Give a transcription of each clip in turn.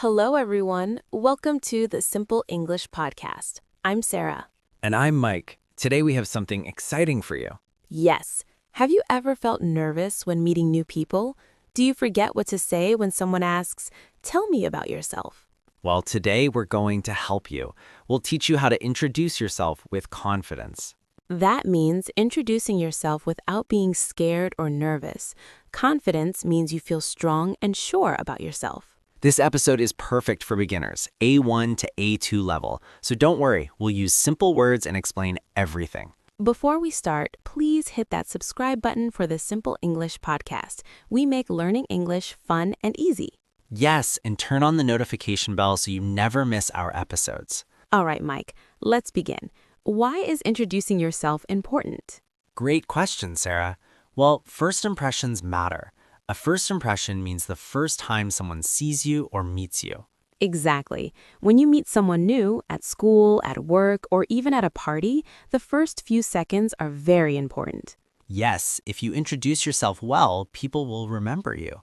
Hello, everyone. Welcome to the Simple English Podcast. I'm Sarah. And I'm Mike. Today we have something exciting for you. Yes. Have you ever felt nervous when meeting new people? Do you forget what to say when someone asks, "Tell me about yourself"? Well, today we're going to help you. We'll teach you how to introduce yourself with confidence. That means introducing yourself without being scared or nervous. Confidence means you feel strong and sure about yourself. This episode is perfect for beginners, A1 to A2 level. So don't worry, we'll use simple words and explain everything. Before we start, please hit that subscribe button for the Simple English Podcast. We make learning English fun and easy. Yes, and turn on the notification bell so you never miss our episodes. All right, Mike, let's begin. Why is introducing yourself important? Great question, Sarah. Well, first impressions matter. A first impression means the first time someone sees you or meets you. Exactly. When you meet someone new, at school, at work, or even at a party, the first few seconds are very important. Yes, if you introduce yourself well, people will remember you.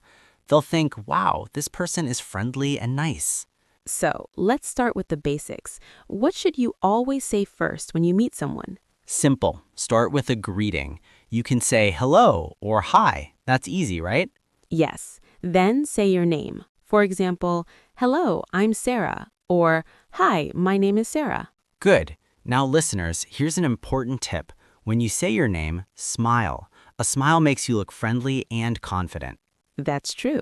They'll think, wow, this person is friendly and nice. So, let's start with the basics. What should you always say first when you meet someone? Simple. Start with a greeting. You can say hello or hi. That's easy, right? Yes. Then say your name. For example, "Hello, I'm Sarah," or "Hi, my name is Sarah." Good. Now, listeners, here's an important tip. When you say your name, smile. A smile makes you look friendly and confident. That's true.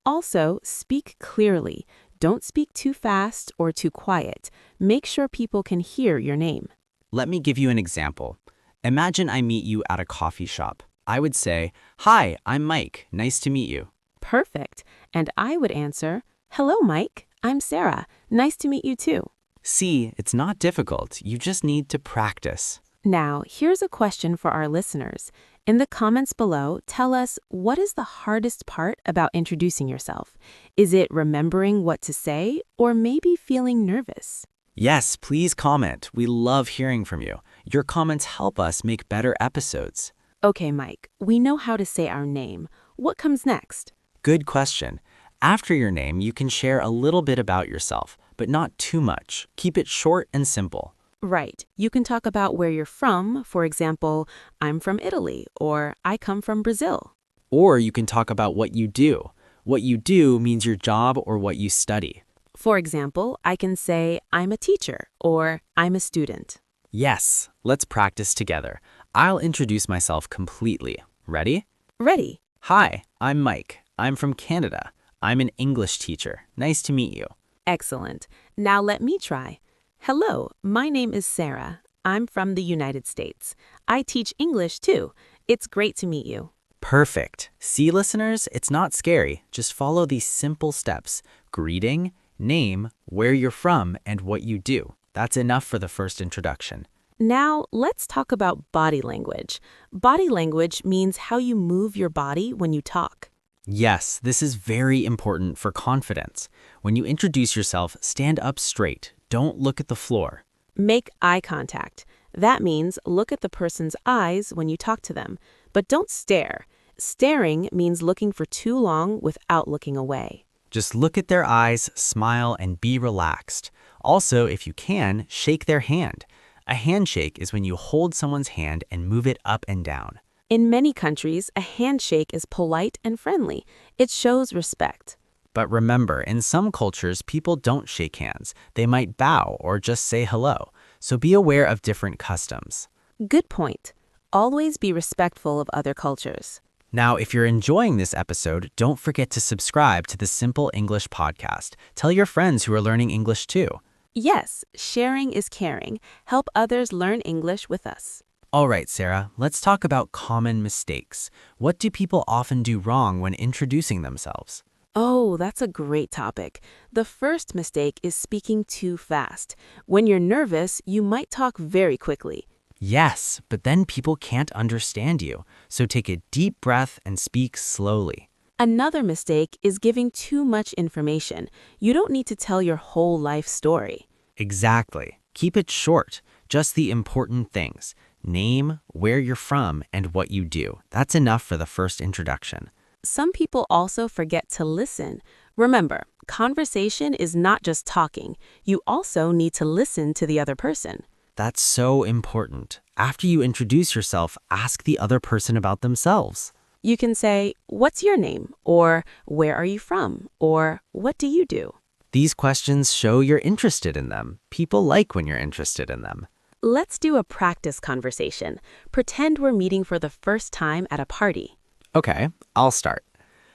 Also, speak clearly. Don't speak too fast or too quiet. Make sure people can hear your name. Let me give you an example. Imagine I meet you at a coffee shop. I would say, "Hi, I'm Mike. Nice to meet you." Perfect. And I would answer, "Hello, Mike. I'm Sarah. Nice to meet you too." See, it's not difficult. You just need to practice. Now, here's a question for our listeners. In the comments below, tell us, what is the hardest part about introducing yourself? Is it remembering what to say or maybe feeling nervous? Yes, please comment. We love hearing from you. Your comments help us make better episodes. Okay, Mike, we know how to say our name. What comes next? Good question. After your name, you can share a little bit about yourself, but not too much. Keep it short and simple. Right. You can talk about where you're from. For example, "I'm from Italy," or "I come from Brazil." Or you can talk about what you do. What you do means your job or what you study. For example, I can say, "I'm a teacher," or "I'm a student." Yes, let's practice together. I'll introduce myself completely. Ready? Ready. Hi, I'm Mike. I'm from Canada. I'm an English teacher. Nice to meet you. Excellent. Now let me try. "Hello, my name is Sarah. I'm from the United States. I teach English too. It's great to meet you." Perfect. See, listeners, it's not scary. Just follow these simple steps. Greeting, name, where you're from, and what you do. That's enough for the first introduction. Now, let's talk about body language. Body language means how you move your body when you talk. Yes, this is very important for confidence. When you introduce yourself, stand up straight. Don't look at the floor. Make eye contact. That means look at the person's eyes when you talk to them, but don't stare. Staring means looking for too long without looking away. Just look at their eyes, smile, and be relaxed. Also, if you can, shake their hand. A handshake is when you hold someone's hand and move it up and down. In many countries, a handshake is polite and friendly. It shows respect. But remember, in some cultures, people don't shake hands. They might bow or just say hello. So be aware of different customs. Good point. Always be respectful of other cultures. Now, if you're enjoying this episode, don't forget to subscribe to the Simple English Podcast. Tell your friends who are learning English too. Yes, sharing is caring. Help others learn English with us. All right, Sarah, let's talk about common mistakes. What do people often do wrong when introducing themselves? Oh, that's a great topic. The first mistake is speaking too fast. When you're nervous, you might talk very quickly. Yes, but then people can't understand you. So take a deep breath and speak slowly. Another mistake is giving too much information. You don't need to tell your whole life story. Exactly. Keep it short. Just the important things. Name, where you're from, and what you do. That's enough for the first introduction. Some people also forget to listen. Remember, Conversation is not just talking. You also need to listen to the other person. That's so important. After you introduce yourself, ask the other person about themselves. You can say, "What's your name?" or "Where are you from?" or "What do you do?" These questions show you're interested in them. People like when you're interested in them. Let's do a practice conversation. Pretend we're meeting for the first time at a party. Okay, I'll start.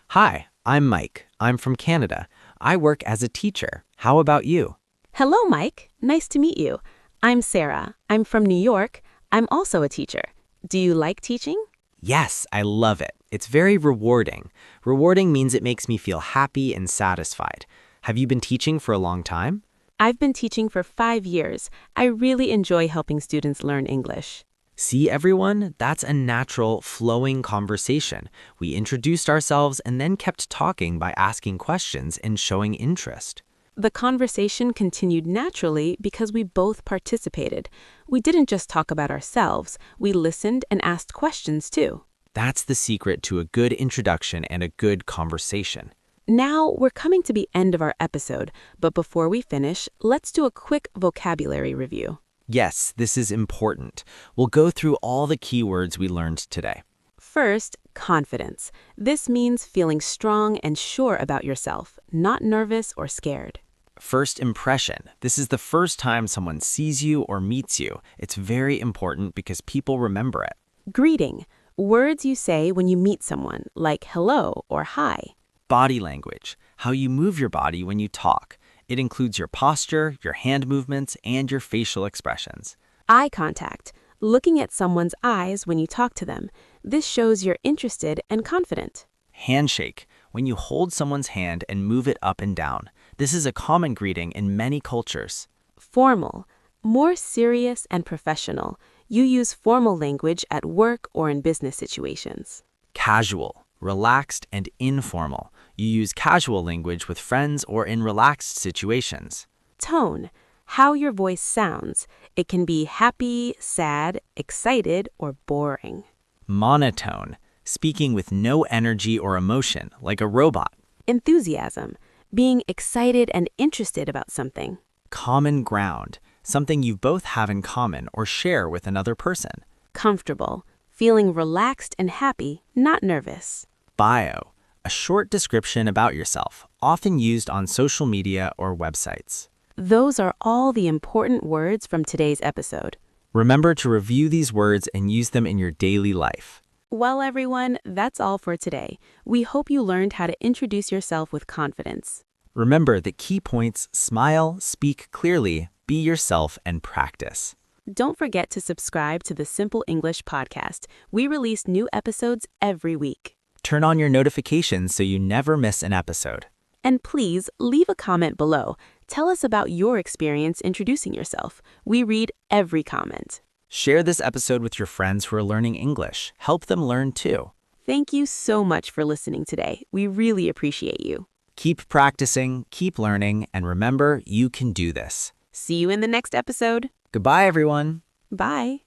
Hi, I'm Mike. I'm from Canada. I work as a teacher. How about you? Hello, Mike. Nice to meet you. I'm Sarah. I'm from New York. I'm also a teacher. Do you like teaching? Yes, I love it. It's very rewarding. Rewarding means it makes me feel happy and satisfied. Have you been teaching for a long time? I've been teaching for 5 years. I really enjoy helping students learn English. See, everyone? That's a natural, flowing conversation. We introduced ourselves and then kept talking by asking questions and showing interest. The conversation continued naturally because we both participated. We didn't just talk about ourselves, we listened and asked questions too. That's the secret to a good introduction and a good conversation. Now we're coming to the end of our episode, but before we finish, let's do a quick vocabulary review. Yes, this is important. We'll go through all the key words we learned today. First, confidence. This means feeling strong and sure about yourself, not nervous or scared. First impression. This is the first time someone sees you or meets you. It's very important because people remember it. Greeting. Words you say when you meet someone, like hello or hi. Body language. How you move your body when you talk. It includes your posture, your hand movements, and your facial expressions. Eye contact. Looking at someone's eyes when you talk to them. This shows you're interested and confident. Handshake. When you hold someone's hand and move it up and down. This is a common greeting in many cultures. Formal. More serious and professional. You use formal language at work or in business situations. Casual. Relaxed and informal. You use casual language with friends or in relaxed situations. Tone. How your voice sounds. It can be happy, sad, excited, or boring. Monotone. Speaking with no energy or emotion, like a robot. Enthusiasm. Being excited and interested about something. Common ground. Something you both have in common or share with another person. Comfortable. Feeling relaxed and happy, not nervous. Bio. A short description about yourself, often used on social media or websites. Those are all the important words from today's episode. Remember to review these words and use them in your daily life. Well, everyone, that's all for today. We hope you learned how to introduce yourself with confidence. Remember the key points: smile, speak clearly, be yourself, and practice. Don't forget to subscribe to the Simple English podcast. We release new episodes every week. Turn on your notifications so you never miss an episode. And please leave a comment below. Tell us about your experience introducing yourself. We read every comment. Share this episode with your friends who are learning English. Help them learn too. Thank you so much for listening today. We really appreciate you. Keep practicing, keep learning, and remember, you can do this. See you in the next episode. Goodbye, everyone. Bye.